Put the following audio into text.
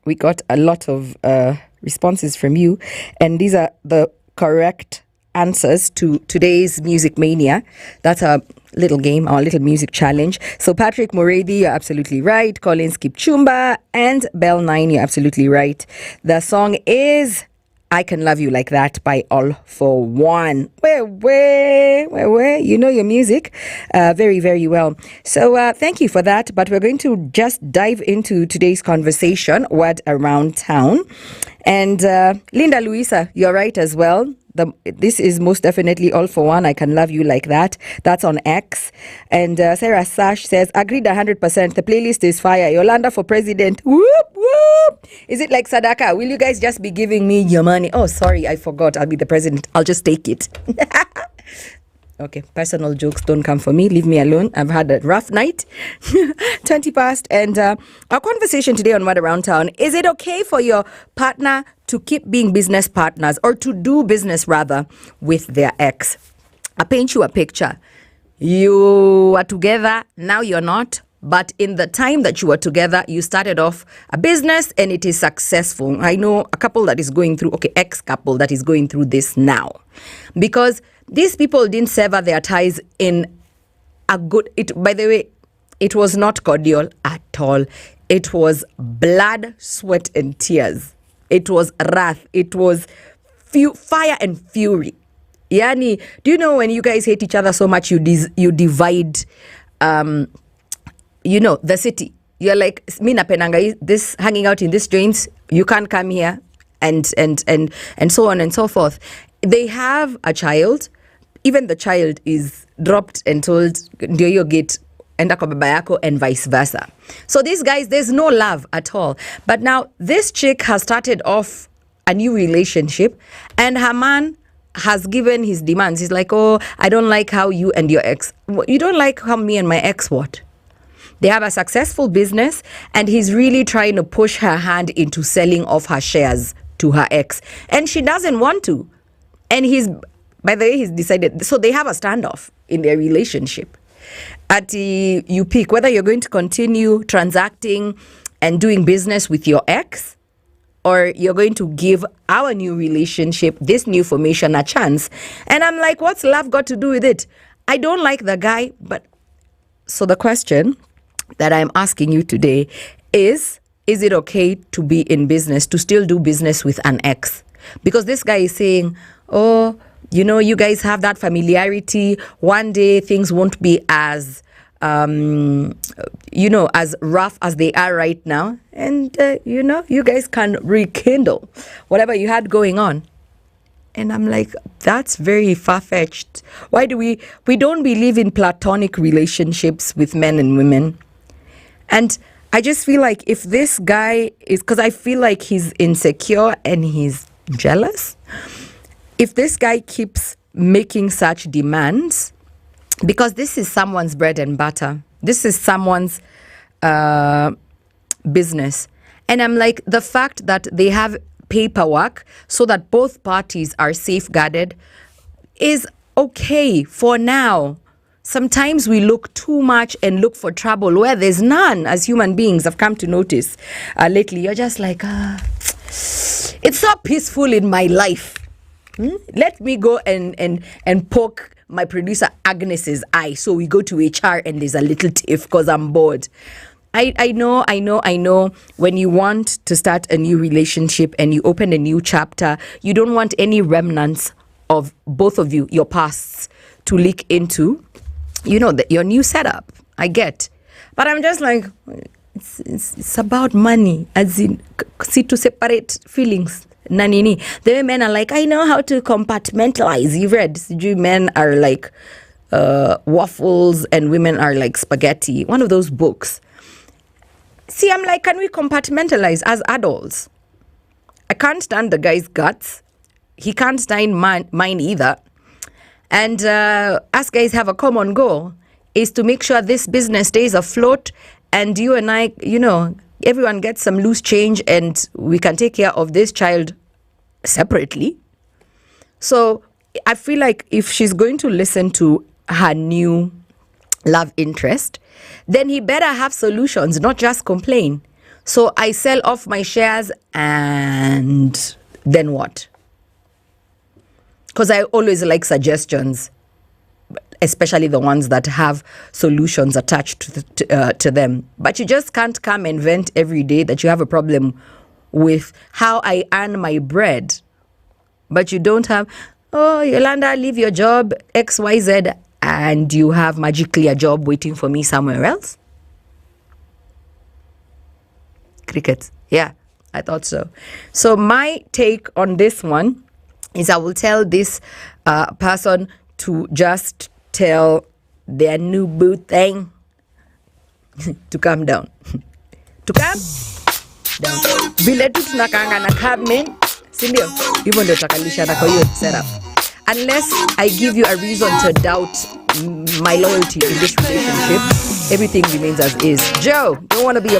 we got a lot of responses from you, and these are the correct answers to today's Music Mania. That's our little game, our little music challenge. So Patrick Moredi, you're absolutely right. Collins Kipchumba and Bell 9, you're absolutely right. The song is I Can Love You Like That by All for One. Where? You know your music very, very well. So thank you for that. But we're going to just dive into today's conversation, Word Around Town. And Linda Luisa, you're right as well. This is most definitely All for One. I Can Love You Like That. That's on X. And Sarah Sash says, agreed 100%. The playlist is fire. Yolanda for president. Whoop, whoop. Is it like Sadaka? Will you guys just be giving me your money? Oh, sorry, I forgot. I'll be the president. I'll just take it. Okay, personal jokes don't come for me. Leave me alone. I've had a rough night. 20 past. And our conversation today on What Around Town, is it okay for your partner to keep being business partners, or to do business rather, with their ex? I paint you a picture. You are together, now you're not. But in the time that you were together, you started off a business and it is successful. I know a couple that is going through, ex-couple that is going through this now. Because these people didn't sever their ties in a good... By the way, it was not cordial at all. It was blood, sweat, and tears. It was wrath. It was fire and fury. Yani, do you know when you guys hate each other so much, you divide... the city. You're like, me napenanga this, hanging out in these joints, you can't come here, and so on and so forth. They have a child. Even the child is dropped and told, ndio hiyo gate, enda kwa baba yako, and vice versa. So these guys, there's no love at all. But now this chick has started off a new relationship, and her man has given his demands. He's like, oh, I don't like how you and your ex... You don't like how me and my ex what? They have a successful business, and he's really trying to push her hand into selling off her shares to her ex. And she doesn't want to. And by the way, he's decided. So they have a standoff in their relationship. You pick whether you're going to continue transacting and doing business with your ex, or you're going to give our new relationship, this new formation, a chance. And I'm like, what's love got to do with it? I don't like the guy, but... So the question that I'm asking you today is it okay to be in business, to still do business with an ex? Because this guy is saying, oh, you guys have that familiarity. One day things won't be as, as rough as they are right now. And, you guys can rekindle whatever you had going on. And I'm like, that's very far-fetched. Why do we don't believe in platonic relationships with men and women? And I just feel like if this guy is, because I feel like he's insecure and he's jealous. If this guy keeps making such demands, because this is someone's bread and butter. This is someone's business. And I'm like, the fact that they have paperwork so that both parties are safeguarded is okay for now. Sometimes we look too much and look for trouble where there's none. As human beings, I've come to notice lately, you're just like, it's so peaceful in my life. Let me go and poke my producer Agnes's eye, so we go to HR and there's a little tiff because I'm bored. I know. When you want to start a new relationship and you open a new chapter, you don't want any remnants of both of you, your pasts, to leak into, your new setup. I get. But I'm just like, it's about money, as in, see, to separate feelings. Nanini. The way men are like, I know how to compartmentalize. You read, men are like waffles and women are like spaghetti. One of those books. See, I'm like, can we compartmentalize as adults? I can't stand the guy's guts. He can't stand mine either. And us guys have a common goal, is to make sure this business stays afloat, and you and I, everyone gets some loose change and we can take care of this child separately. So I feel like if she's going to listen to her new love interest, then he better have solutions, not just complain. So I sell off my shares, and then what? Because I always like suggestions, especially the ones that have solutions attached to them. But you just can't come and vent every day that you have a problem with how I earn my bread. But you don't have, oh, Yolanda, leave your job, XYZ, and you have magically a job waiting for me somewhere else. Crickets. Yeah, I thought so. So my take on this one is I will tell this person to just tell their new boo thing to calm down. To calm down. Vile tu tunakanga na cabin, sindio? Hivyo ndio takalishana kwa hiyo setup. Unless I give you a reason to doubt my loyalty in this relationship, everything remains as is. Joe, don't want to be a